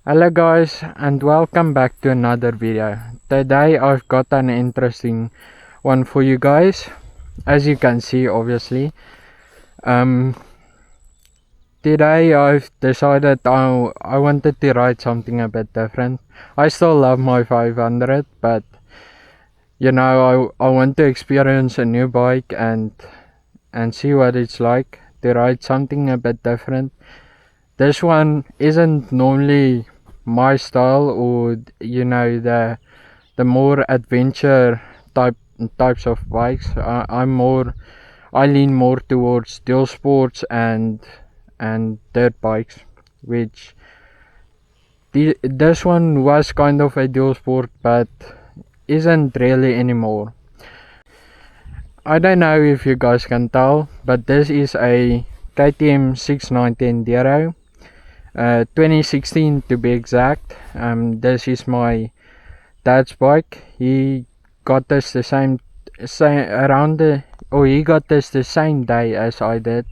Hello guys and welcome back to another video. Today I've got an interesting one for you guys. As you can see, obviously, today I've decided I wanted to ride something a bit different. I still love my 500, but I want to experience a new bike and see what it's like to ride something a bit different. This one isn't normally my style, or the more adventure types of bikes. I lean more towards dual sports and dirt bikes, which this one was kind of a dual sport but isn't really anymore. I don't know if you guys can tell, but this is a KTM 690 Enduro, 2016 to be exact. This is my dad's bike. He got this the same around the or he got this the same day as I did.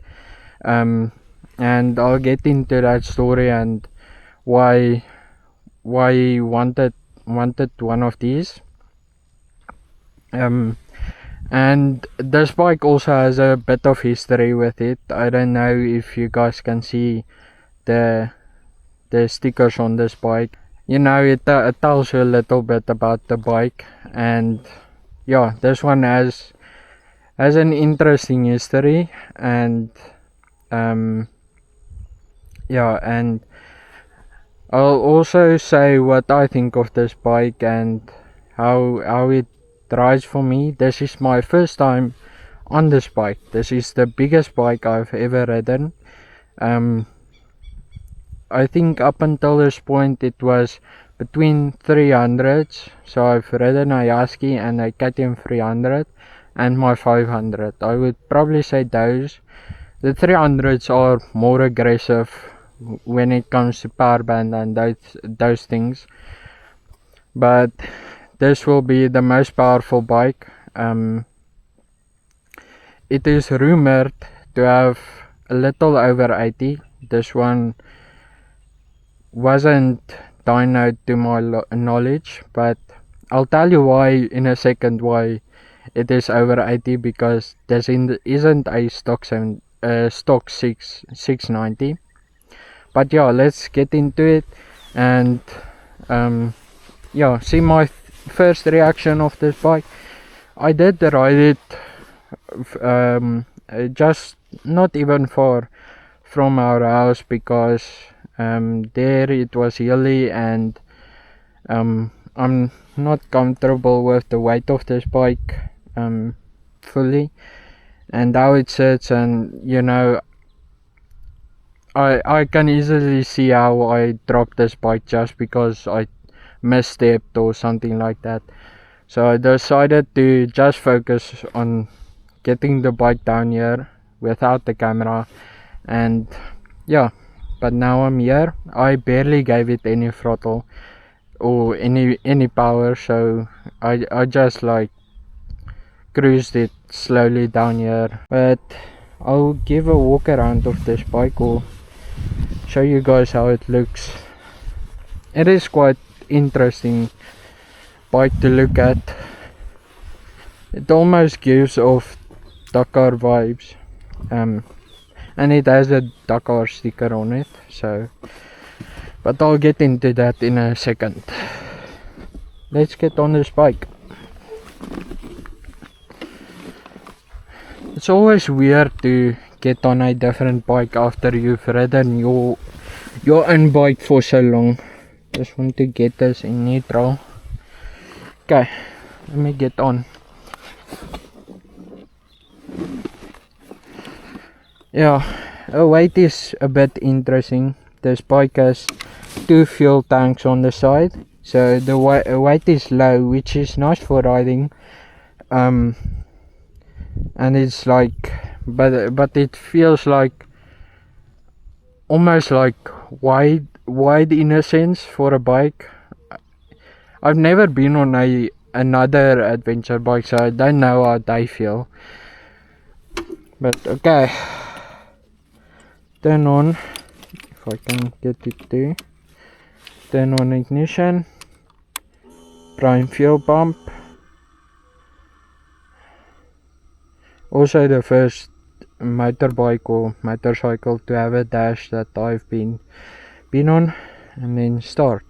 And I'll get into that story and why he wanted one of these. And this bike also has a bit of history with it. I don't know if you guys can see the stickers on this bike. It tells you a little bit about the bike, and yeah, this one has an interesting history, and and I'll also say what I think of this bike and how it rides for me. This is my first time on this bike. This is the biggest bike I've ever ridden. I think up until this point it was between 300s. So I've ridden a Yaski and a KTM 300 and my 500. I would probably say those. The 300s are more aggressive when it comes to power band and those things. But this will be the most powerful bike. It is rumored to have a little over 80. This one wasn't dynoed to my knowledge, but I'll tell you why in a second, why it is over 80, because this isn't a stock 690. But yeah, let's get into it and see my first reaction of this bike. I did ride it just not even far from our house, because there it was hilly and I'm not comfortable with the weight of this bike fully and how it sits, and I can easily see how I dropped this bike just because I misstepped or something like that. So I decided to just focus on getting the bike down here without the camera, and yeah, but now I'm here. I barely gave it any throttle or any power, so I just like cruised it slowly down here. But I'll give a walk around of this bike or show you guys how it looks. It is quite interesting bike to look at. It almost gives off Dakar vibes, and it has a Dakar sticker on it, so but I'll get into that in a second. Let's get on this bike. It's always weird to get on a different bike after you've ridden your own bike for so long. Just want to get this in neutral. Okay, let me get on. Yeah, weight is a bit interesting. This bike has 2 fuel tanks on the side, so the weight is low, which is nice for riding. And it's like, but it feels like almost like wide in a sense for a bike. I've never been on another adventure bike, so I don't know how they feel. But okay, turn on, if I can get it to. Then on ignition, prime fuel pump. Also the first motorbike or motorcycle to have a dash that I've been on. And then start.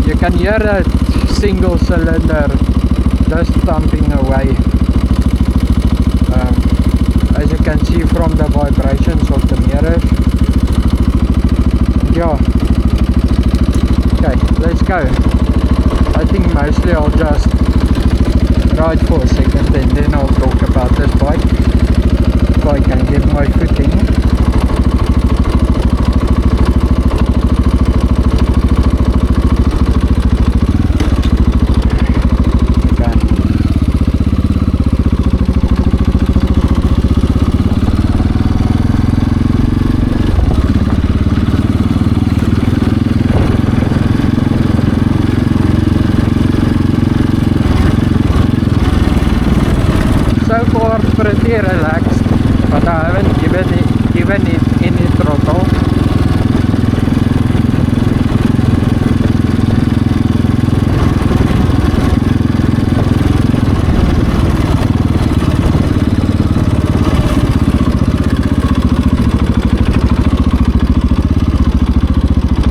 You can hear that single cylinder just thumping away. As you can see from the vibrations of the mirrors. Yeah. Okay, let's go. I think mostly I'll just ride for a second and then I'll talk about this bike if I can get my footing. Pretty relaxed, but I haven't given it any throttle.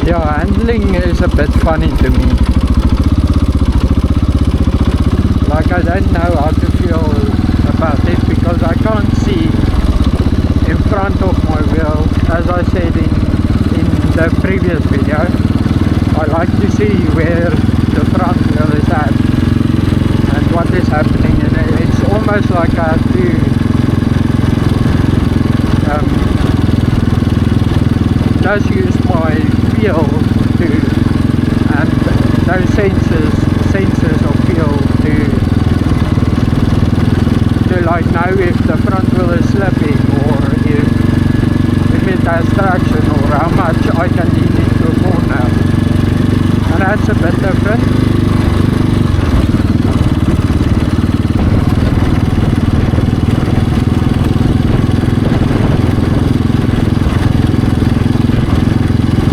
Yeah, handling is a bit funny to me. Like I don't know how to feel about it because I can't see in front of my wheel. As I said in the previous video, I like to see where the front wheel is at and what is happening, and it's almost like I have to just use my feel to, and those sensors of feel to like know if the front wheel is slipping or if it has traction or how much I can lean into a corner, and that's a bit different.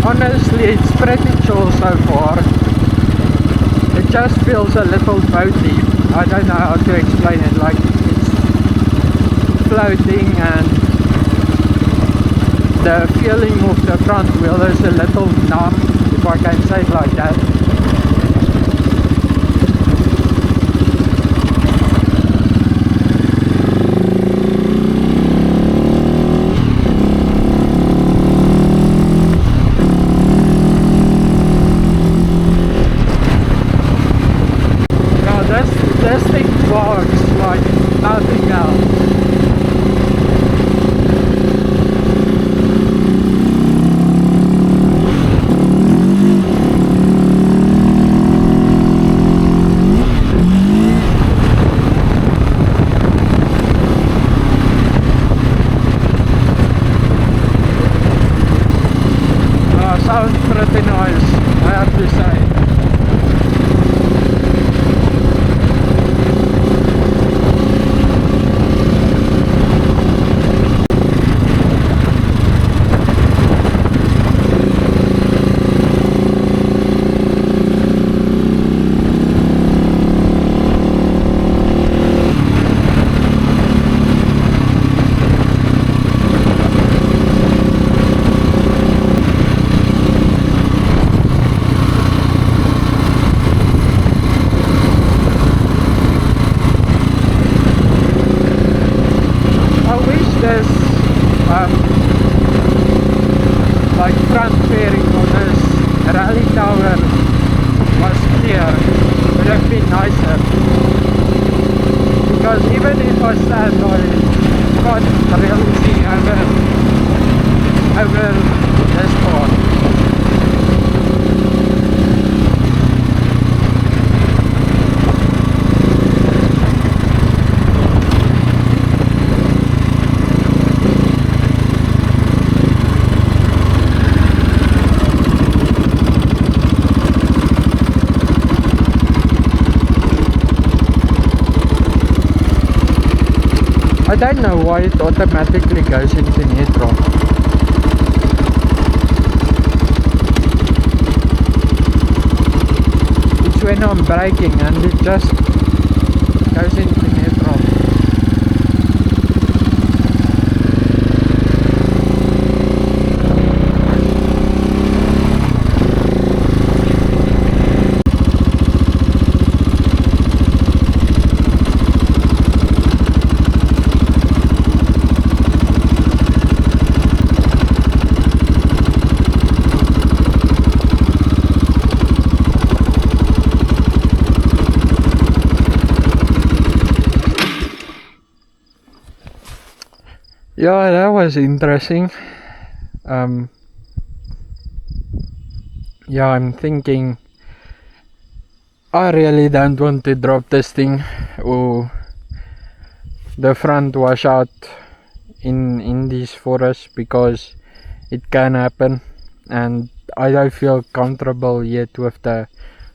Honestly, it's pretty chill so far. It just feels a little boaty. I don't know how to explain it. Like floating, and the feeling of the front wheel is a little numb, if I can say it like that. Now this thing barks like nothing else. Sounds pretty nice, I have to say. Like front fairing on this rally tower was clear, would have been nicer, because even if I stand on it, can't really see over this part. I don't know why it automatically goes into neutral. braking and it just goes into neutral. Yeah, that was interesting. Yeah, I'm thinking I really don't want to drop this thing or the front washout in these forests because it can happen, and I don't feel comfortable yet with the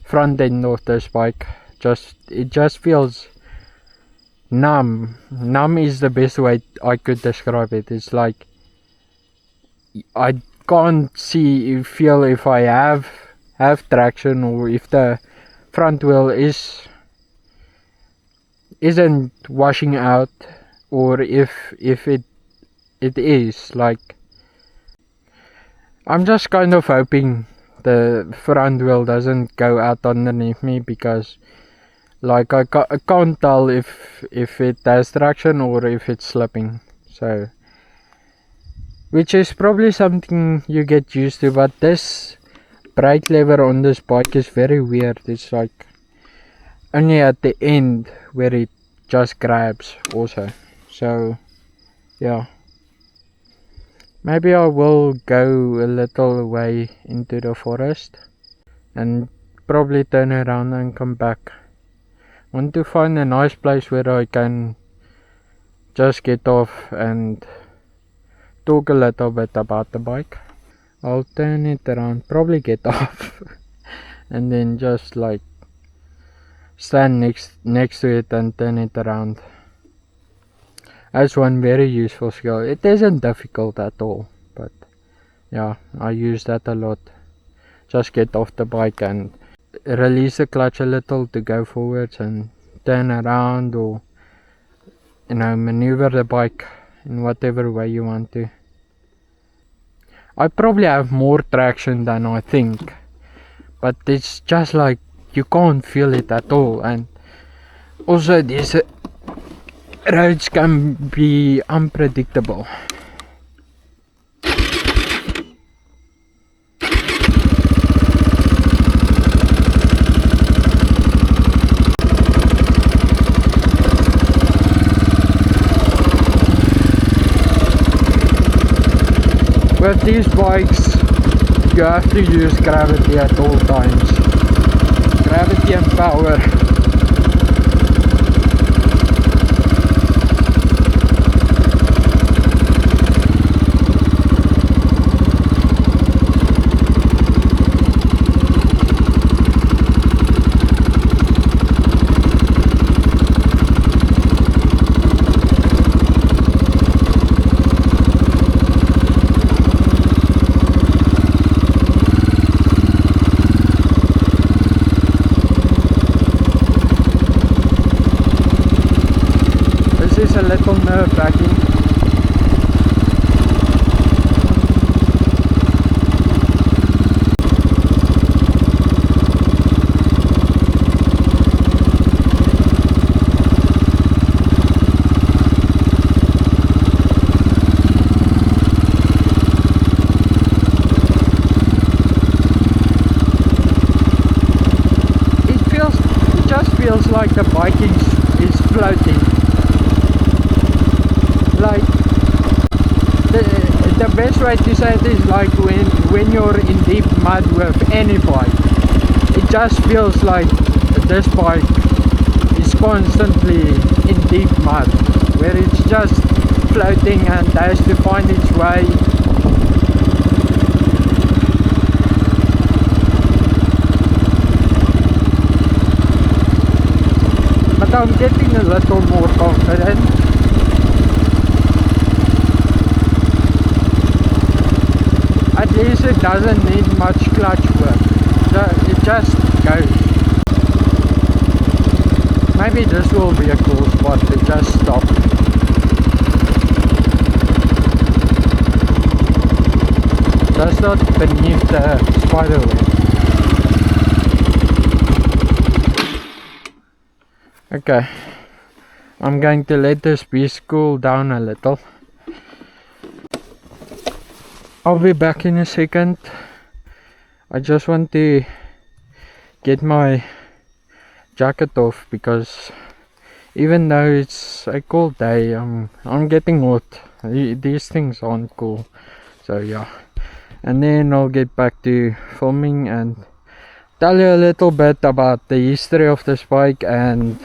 front end of this bike. It just feels numb. Numb is the best way I could describe it. It's like I can't feel if I have traction, or if the front wheel isn't washing out, or if it is. Like, I'm just kind of hoping the front wheel doesn't go out underneath me, because like I can't tell if it has traction or if it's slipping. So, which is probably something you get used to, but this brake lever on this bike is very weird. It's like only at the end where it just grabs also. So yeah, maybe I will go a little way into the forest and probably turn around and come back. Want to find a nice place where I can just get off and talk a little bit about the bike. I'll turn it around, probably get off and then just like stand next to it and turn it around. That's one very useful skill. It isn't difficult at all, but yeah, I use that a lot. Just get off the bike and release the clutch a little to go forwards and turn around, or maneuver the bike in whatever way you want to. I probably have more traction than I think, but it's just like you can't feel it at all. And also these roads can be unpredictable. With these bikes, you have to use gravity at all times. Gravity and power. This is a little nerve-wracking. It just feels like the bike is floating. Like the best way to say it is like when you're in deep mud with any bike, it just feels like this bike is constantly in deep mud, where it's just floating and has to find its way. But I'm getting a little more confident. At least it doesn't need much clutch work. It just goes. maybe this will be a cool spot to just stop. Just not beneath the spider web. Okay, I'm going to let this beast cool down a little. I'll be back in a second. I just want to get my jacket off because even though it's a cold day, I'm getting hot. These things aren't cool. So yeah, and then I'll get back to filming and tell you a little bit about the history of this bike and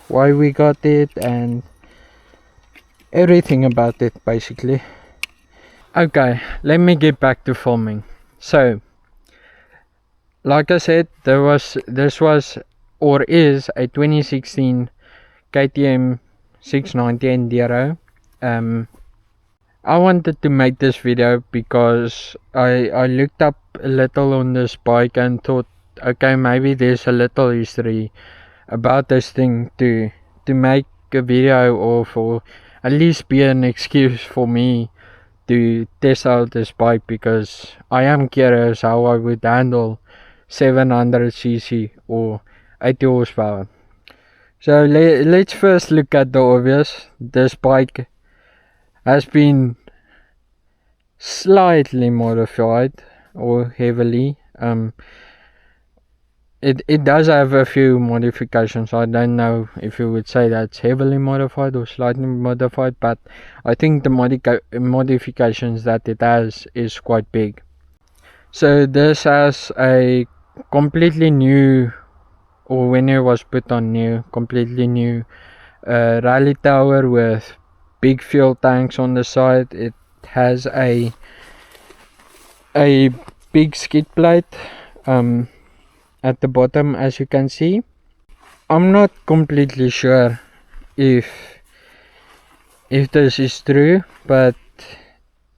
why we got it and everything about it basically. Okay, let me get back to filming. So like I said, this was or is a 2016 KTM 690 Enduro. I wanted to make this video because I looked up a little on this bike and thought, okay, maybe there's a little history about this thing to make a video of, or at least be an excuse for me to test out this bike, because I am curious how I would handle 700cc or 80 horsepower. So let's first look at the obvious. This bike has been slightly modified or heavily. It does have a few modifications. I don't know if you would say that's heavily modified or slightly modified, but I think the modifications that it has is quite big. So this has a completely new, or when it was put on new, completely new rally tower with big fuel tanks on the side. It has a big skid plate at the bottom, as you can see. I'm not completely sure if this is true, but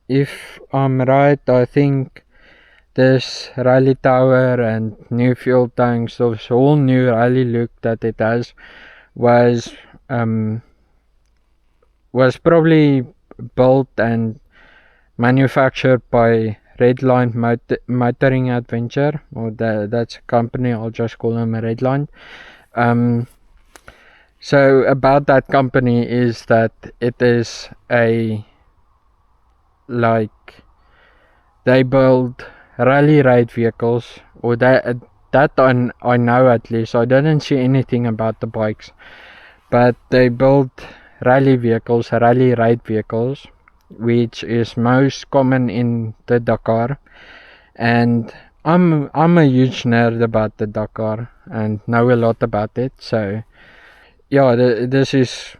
if I'm right, I think this rally tower and new fuel tanks, this whole new rally look that it has, was probably built and manufactured by Redline Motoring Adventure, or that's a company. I'll just call them a Redline. So about that company is that it is they build rally raid vehicles, or that I know at least. I didn't see anything about the bikes, but they build rally vehicles, rally raid vehicles, which is most common in the Dakar. And I'm a huge nerd about the Dakar and know a lot about it. So yeah, this is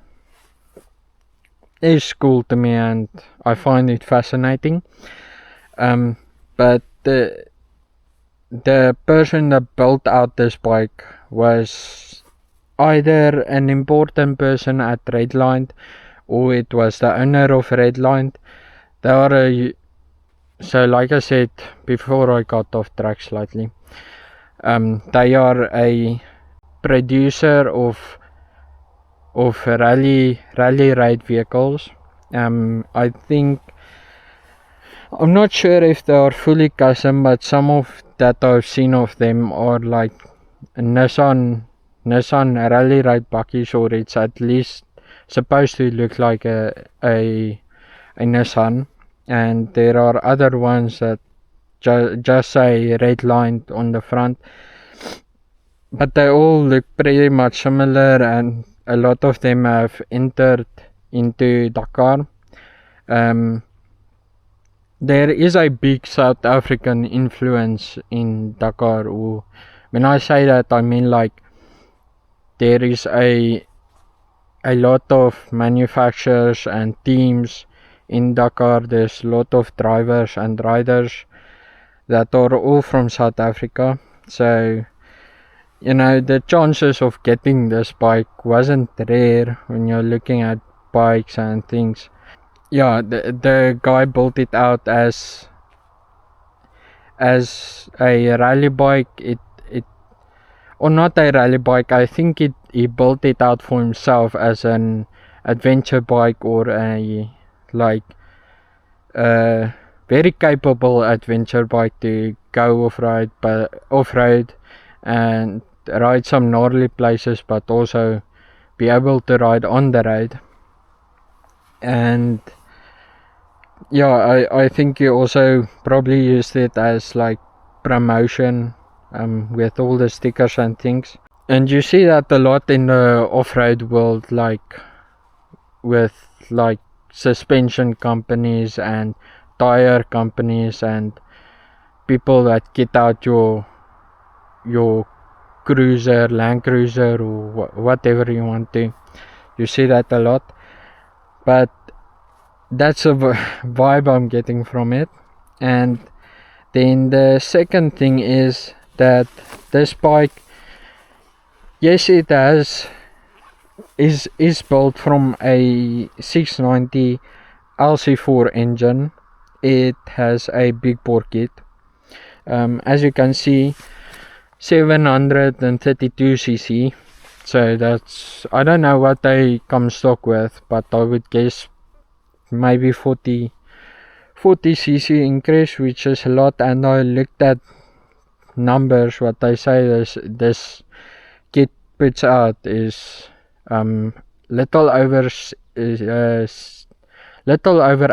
cool to me and I find it fascinating. But the person that built out this bike was either an important person at Redline, or it was the owner of Redline. So like I said before, I got off track slightly. They are a producer of rally raid vehicles. I think, I'm not sure if they are fully custom, but some of that I've seen of them are like Nissan rally raid bakkies, or it's at least supposed to look like a Nissan. And there are other ones that just say Redline on the front, but they all look pretty much similar, and a lot of them have entered into Dakar. There is a big South African influence in Dakar. Or when I say that, I mean like there is a lot of manufacturers and teams in Dakar. There's a lot of drivers and riders that are all from South Africa. So, you know, the chances of getting this bike wasn't rare when you're looking at bikes and things. Yeah, the guy built it out as a rally bike. or not a rally bike. I think he built it out for himself as an adventure bike, or a like very capable adventure bike to go off-road and ride some gnarly places, but also be able to ride on the road. And yeah, I think you also probably used it as like promotion, with all the stickers and things. And you see that a lot in the off-road world, like with like suspension companies and tire companies and people that get out your cruiser, Land Cruiser, or whatever you want to. You see that a lot, but that's a vibe I'm getting from it. And then the second thing is that this bike, yes, it is built from a 690 LC4 engine. It has a big bore kit. As you can see, 732cc. So that's, I don't know what they come stock with, but I would guess maybe 40cc increase, which is a lot. And I looked at numbers, what they say this kit puts out is little over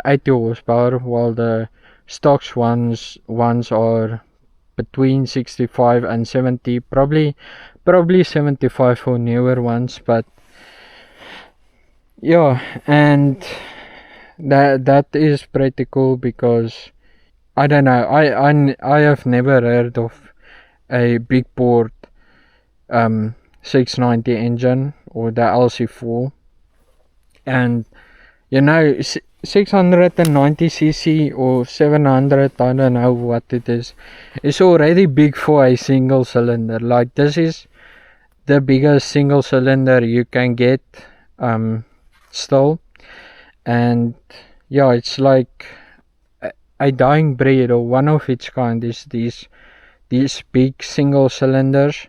80 horsepower, while the stocks ones are between 65 and 70, probably 75 for newer ones. But yeah, and that is pretty cool, because I don't know, I have never heard of a big board 690 engine, or the LC4. And 690cc or 700, I don't know what it is, it's already big for a single cylinder. Like, this is the biggest single cylinder you can get still. And yeah, it's like a dying breed, or one of its kind, is these big single cylinders,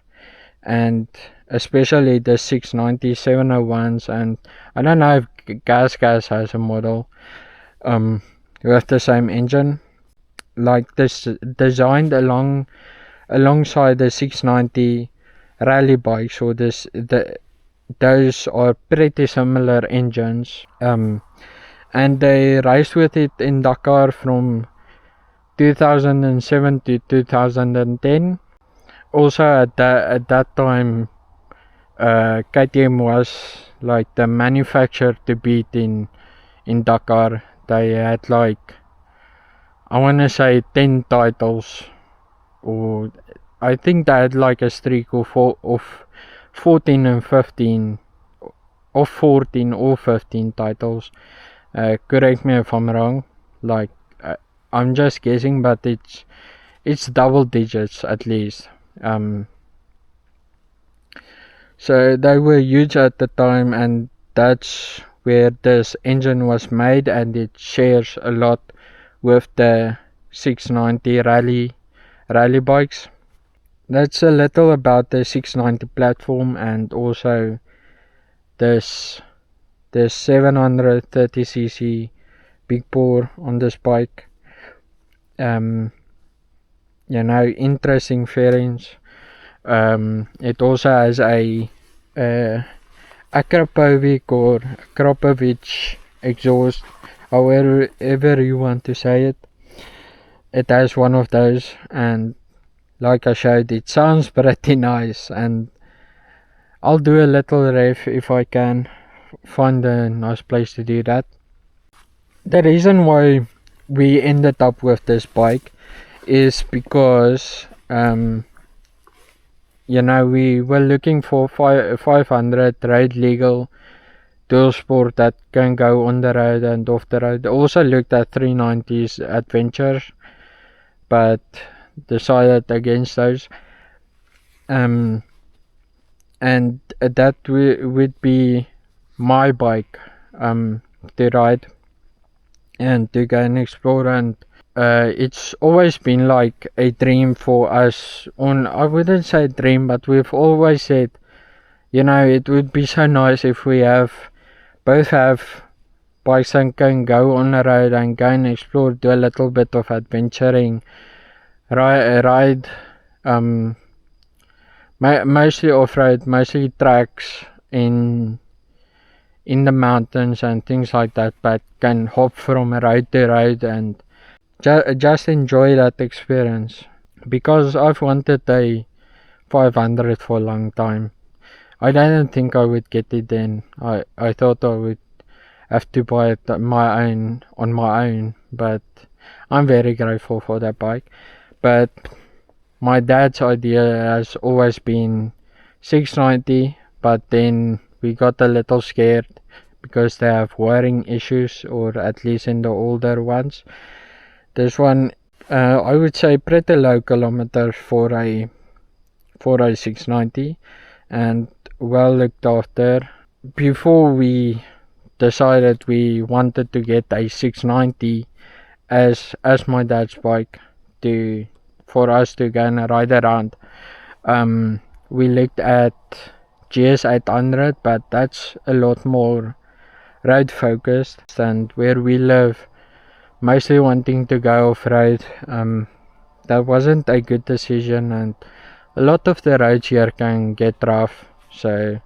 and especially the 690 701s. And I don't know if Gas has a model with the same engine, like this, designed alongside the 690 rally bikes, or those are pretty similar engines. And they raced with it in Dakar from 2007 to 2010. Also at that time, KTM was like the manufacturer to beat in Dakar. They had like, I wanna say 10 titles, or I think they had like a streak of 14 and 15, of 14 or 15 titles. Correct me if I'm wrong. Like, I'm just guessing, but it's double digits at least. So they were huge at the time, and that's where this engine was made, and it shares a lot with the 690 rally bikes. That's a little about the 690 platform, and also this 730cc big bore on this bike. Interesting fairings. It also has a Akrapovic or Krapovic exhaust, however you want to say it. It has one of those, and like I showed, it sounds pretty nice. And I'll do a little rev if I can find a nice place to do that. The reason why we ended up with this bike is because we were looking for 500 road legal dual sport that can go on the road and off the road. Also looked at 390s adventures, but decided against those. And that would be my bike to ride and to go and explore. And it's always been like a dream for us. I wouldn't say dream, but we've always said, it would be so nice if we both have bikes and can go on the road and go and explore, do a little bit of adventuring, ride, mostly off-road, mostly tracks in the mountains and things like that, but can hop from road to road and just enjoy that experience. Because I've wanted a 500 for a long time. I didn't think I would get it then. I thought I would have to buy it on my own, but I'm very grateful for that bike. But my dad's idea has always been 690, but then we got a little scared because they have wiring issues, or at least in the older ones. This one, I would say pretty low kilometers for a 690 and well looked after. Before we decided we wanted to get a 690 as my dad's bike for us to go and ride around, we looked at GS 800, but that's a lot more road focused, and where we live, mostly wanting to go off-road, that wasn't a good decision, and a lot of the roads here can get rough, so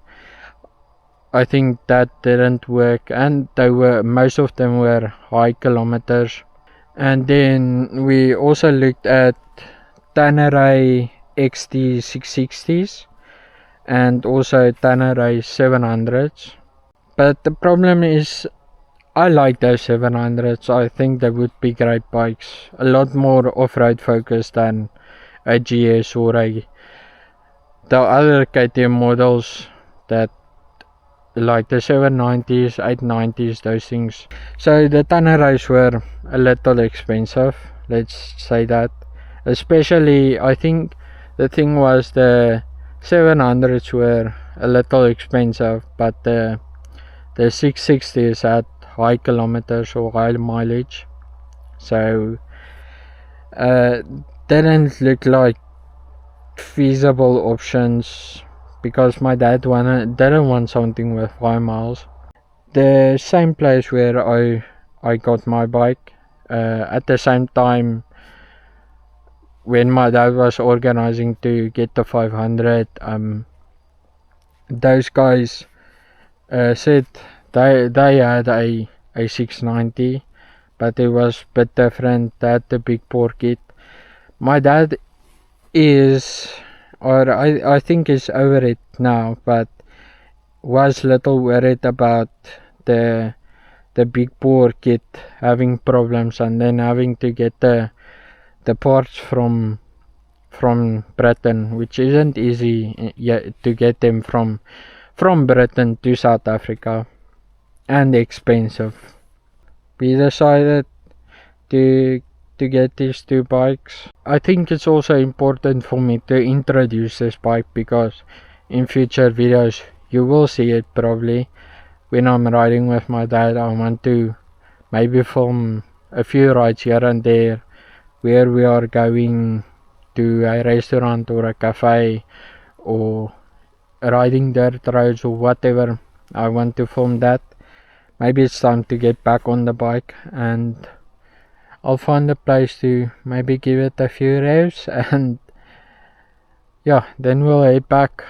I think that didn't work, and most of them were high kilometers. And then we also looked at Tanneray XT 660s and also Tanneray 700s, but the problem is I like those 700s. I think they would be great bikes, a lot more off-road focused than a GS or the other KTM models, that like the 790s, 890s, those things. So the Tannerays were a little expensive, let's say that. Especially, I think the thing was the 700s were a little expensive, but the 660s had high kilometers or high mileage, so didn't look like feasible options, because my dad didn't want something with 5 miles. The same place where I got my bike, at the same time when my dad was organizing to get the 500, those guys said they had a 690, but it was a bit different. They had the big Poskitt. My dad is, or I think is over it now, but was little worried about the big Poskitt having problems and then having to get the parts from Britain, which isn't easy to get them from Britain to South Africa, and expensive. We decided to get these two bikes. I think it's also important for me to introduce this bike, because in future videos you will see it probably when I'm riding with my dad. I want to maybe film a few rides here and there where we are going to a restaurant or a cafe or riding dirt roads or whatever. I want to film that. Maybe it's time to get back on the bike, and I'll find a place to maybe give it a few revs, and yeah, then we'll head back,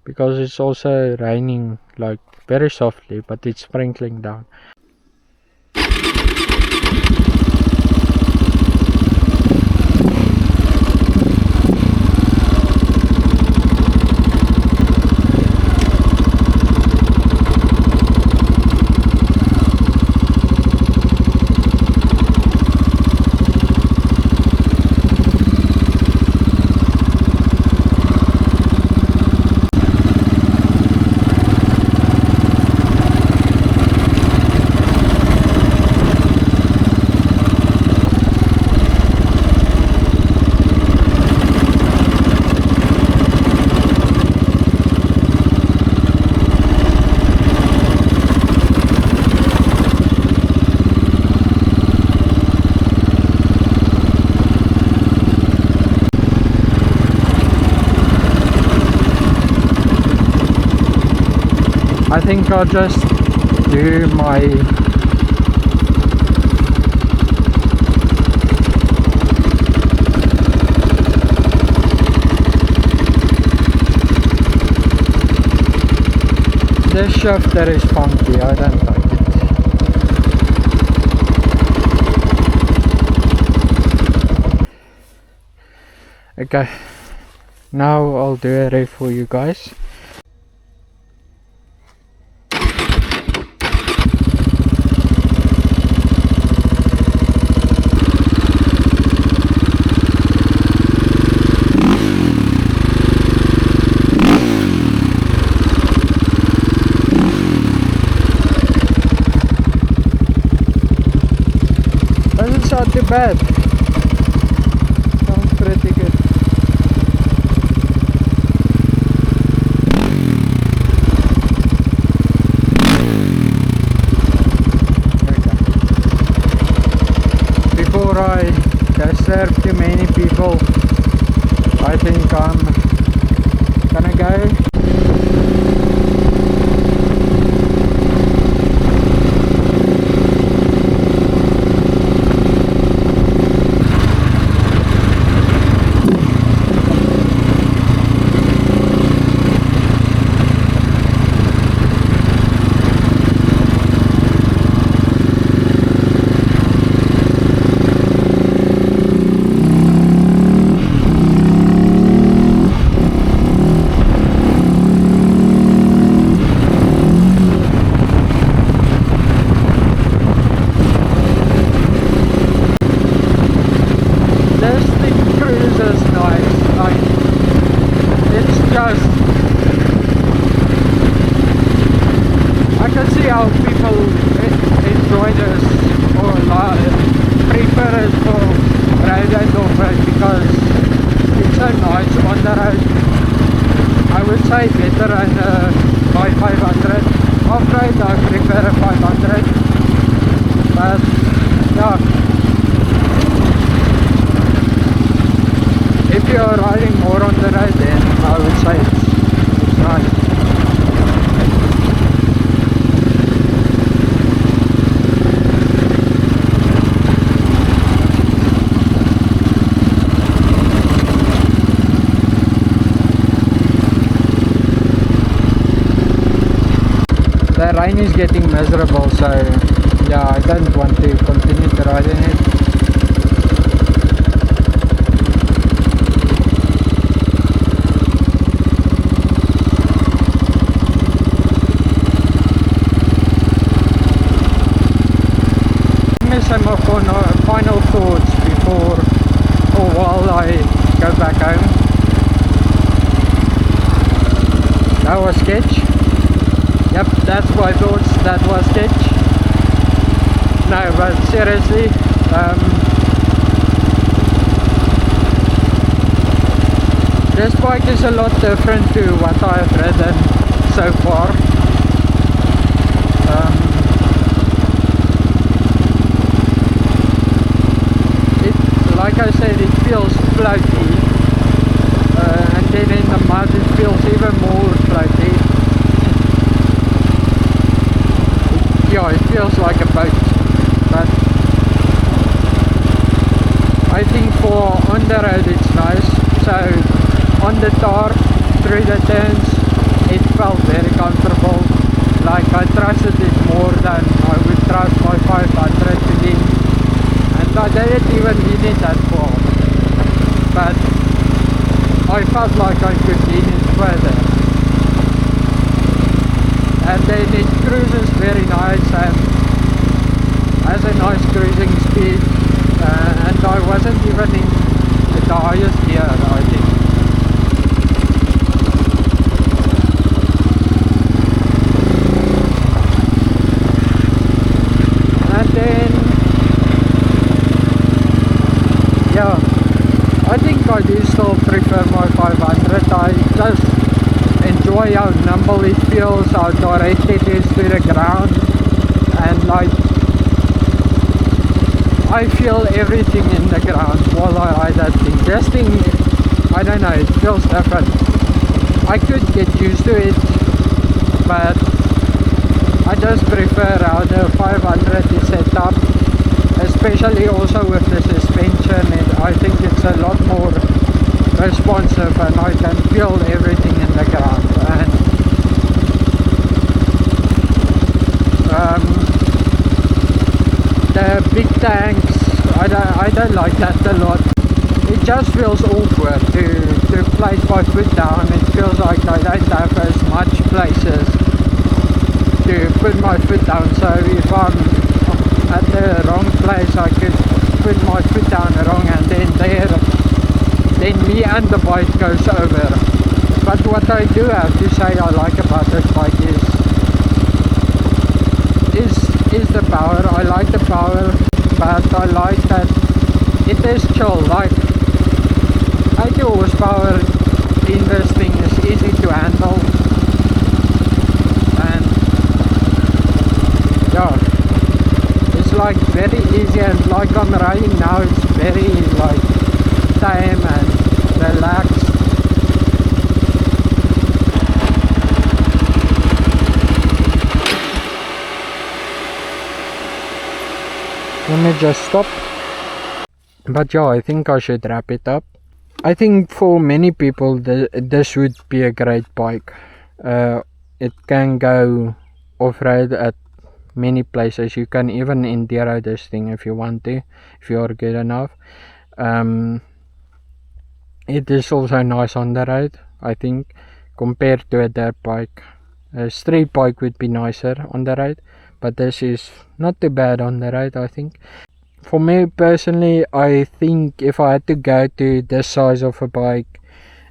because it's also raining, like very softly, but it's sprinkling down. think I'll just do my this shifter is funky, I don't like it. Okay, now I'll do a ref for you guys. Doesn't sound too bad. Sounds pretty good. Okay. Before I disturb too many people, I think I'm gonna go. Better than my 500 off-road. I prefer a 500, but yeah, if you're riding more on the road, then I would say it's nice. The rain is getting miserable, so yeah, I don't want to continue to ride in it. Give me some final thoughts before or while I go back home. That was sketch. Yep, that's my thoughts. That was sketch. No, but seriously, this bike is a lot different to what I've ridden so far. Like I said, it feels floaty, and then in the mud it feels even more floaty. Yeah, it feels like a boat, but I think for on the road it's nice. So on the tar, through the turns, it felt very comfortable. Like I trusted it more than I would trust my 500 to lean, and I didn't even lean it that far, but I felt like I could lean it further. And then it cruises very nice and has a nice cruising speed, and I wasn't even in the highest gear, I think. And then yeah, I think I do still prefer my 500. I just enjoy how nimble it feels, how direct it is to the ground, and like I feel everything in the ground while I ride that thing. This thing, I don't know, it feels different. I could get used to it, but I just prefer how the 500 is set up, especially also with the suspension. I think it's a lot more responsive and I can feel everything in the ground. And the big tanks, I don't like that a lot. It just feels awkward to place my foot down. It feels like I don't have as much places to put my foot down, so if I'm at the wrong place I could put my foot down wrong, and then me and the bike goes over. But what I do have to say I like about this bike is the power. I like the power, but I like that it is chill. Like 80 horsepower in this thing is easy to handle, and yeah, it's like very easy, and like I'm riding now, it's very like tame and relaxed. Let me just stop. But yeah, I think I should wrap it up. I think for many people this would be a great bike. It can go off-road at many places. You can even enduro this thing if you want to, if you are good enough. It is also nice on the road, I think, compared to a dirt bike. A street bike would be nicer on the road, but this is not too bad on the road, I think. For me personally, I think if I had to go to this size of a bike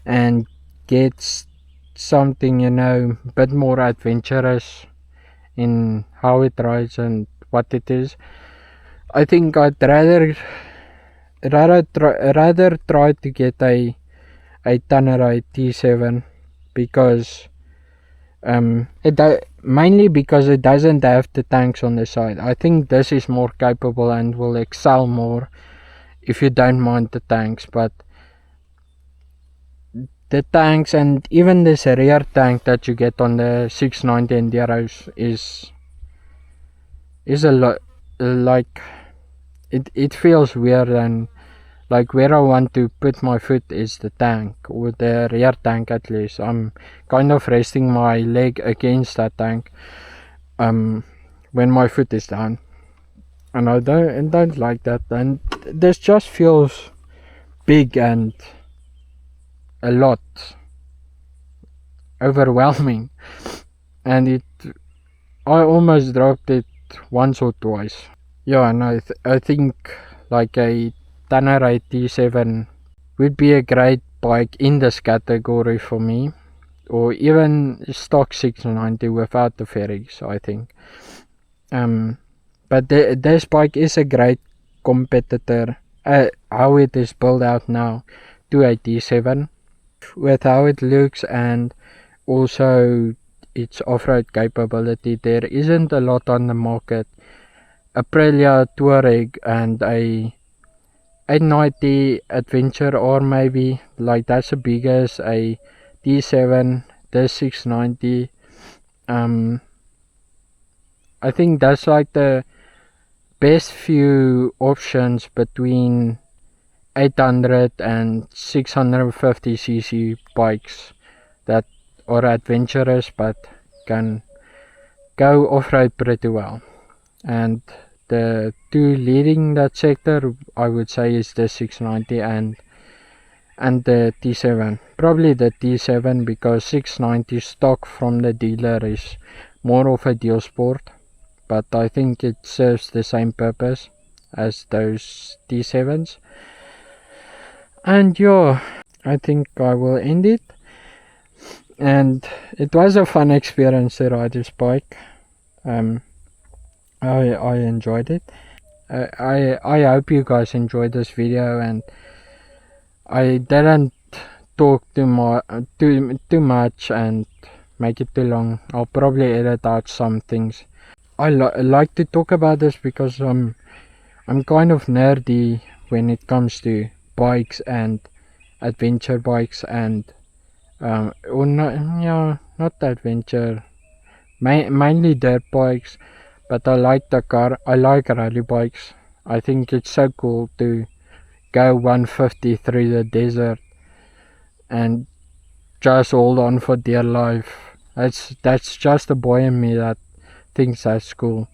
and get something, a bit more adventurous in how it rides and what it is, I think I'd rather try to get a Tannerai T7, because mainly because it doesn't have the tanks on the side. I think this is more capable and will excel more if you don't mind the tanks, but the tanks and even this rear tank that you get on the 690 Enduros is a lot, like it feels weird, and like where I want to put my foot is the tank, or the rear tank at least. I'm kind of resting my leg against that tank when my foot is down, and I don't like that. And this just feels big and a lot overwhelming, and I almost dropped it once or twice. Yeah, and I think like a Tannerai T7 would be a great bike in this category for me, or even stock 690 without the fairings, I think. But this bike is a great competitor, how it is built out now, to a T7, with how it looks and also its off-road capability. There isn't a lot on the market. Aprilia Touareg and a 890 Adventure, or maybe like that's the biggest, a T7, the 690. I think that's like the best few options between 800 and 650cc bikes that are adventurous but can go off-road pretty well. And the two leading that sector, I would say, is the 690 and the T7. Probably the T7, because 690 stock from the dealer is more of a deal sport, but I think it serves the same purpose as those T7s. And yeah, I think I will end it. And it was a fun experience to ride this bike. I enjoyed it. I hope you guys enjoyed this video, and I didn't talk too much and make it too long. I'll probably edit out some things. I like to talk about this because I'm kind of nerdy when it comes to bikes and adventure bikes, and or not, yeah, not adventure, mainly dirt bikes, but I like I like rally bikes. I think it's so cool to go 150 through the desert and just hold on for dear life. That's just the boy in me that thinks that's cool.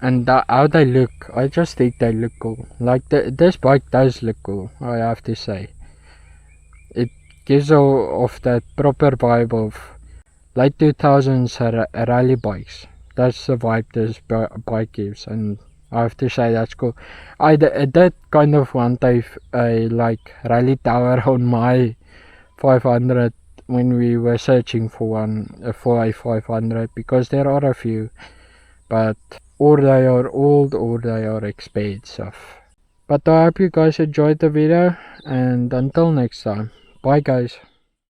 And how they look, I just think they look cool. Like this bike does look cool, I have to say. It gives off that proper vibe of late 2000s rally bikes. That's the vibe this bike gives, and I have to say that's cool. I did kind of want a like rally tower on my 500 when we were searching for one for a 500, because there are a few, but or they are old or they are expensive. But I hope you guys enjoyed the video, and until next time, bye guys.